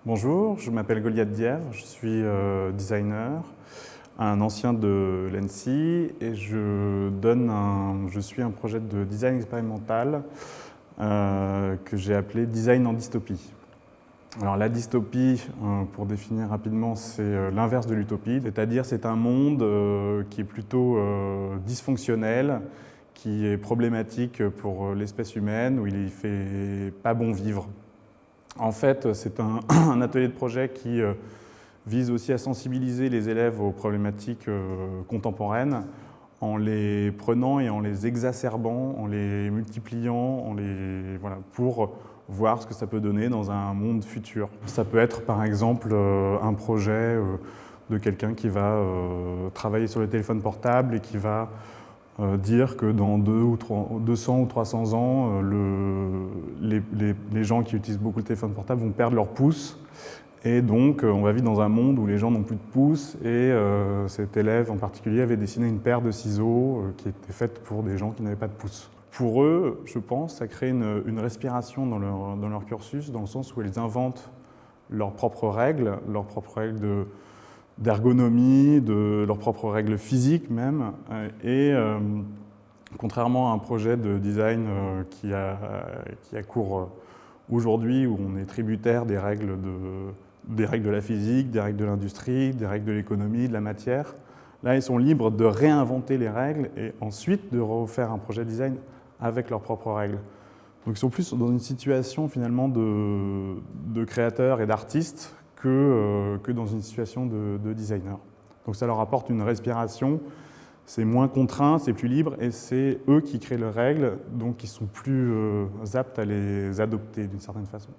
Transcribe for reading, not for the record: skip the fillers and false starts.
Bonjour, je m'appelle Goliath Dièvre, je suis designer, un ancien de l'ENSI et je suis un projet de design expérimental que j'ai appelé Design en dystopie. Alors la dystopie, pour définir rapidement, c'est l'inverse de l'utopie, c'est-à-dire c'est un monde qui est plutôt dysfonctionnel, qui est problématique pour l'espèce humaine, où il ne fait pas bon vivre. En fait, c'est un atelier de projet qui vise aussi à sensibiliser les élèves aux problématiques contemporaines en les prenant et en les exacerbant, en les multipliant, pour voir ce que ça peut donner dans un monde futur. Ça peut être par exemple un projet de quelqu'un qui va travailler sur le téléphone portable et qui va dire que dans 200 ou 300 ans, les gens qui utilisent beaucoup le téléphone portable vont perdre leur pouce. Et donc, on va vivre dans un monde où les gens n'ont plus de pouce. Et cet élève en particulier avait dessiné une paire de ciseaux qui était faite pour des gens qui n'avaient pas de pouce. Pour eux, je pense, ça crée une respiration dans leur cursus, dans le sens où ils inventent leurs propres règles d'ergonomie, de leurs propres règles physiques même. Et contrairement à un projet de design qui a cours aujourd'hui, où on est tributaire des règles de la physique, des règles de l'industrie, des règles de l'économie, de la matière, là ils sont libres de réinventer les règles et ensuite de refaire un projet de design avec leurs propres règles. Donc ils sont plus dans une situation finalement de créateurs et d'artistes que dans une situation de designer. Donc ça leur apporte une respiration, c'est moins contraint, c'est plus libre et c'est eux qui créent leurs règles, donc ils sont plus aptes à les adopter d'une certaine façon.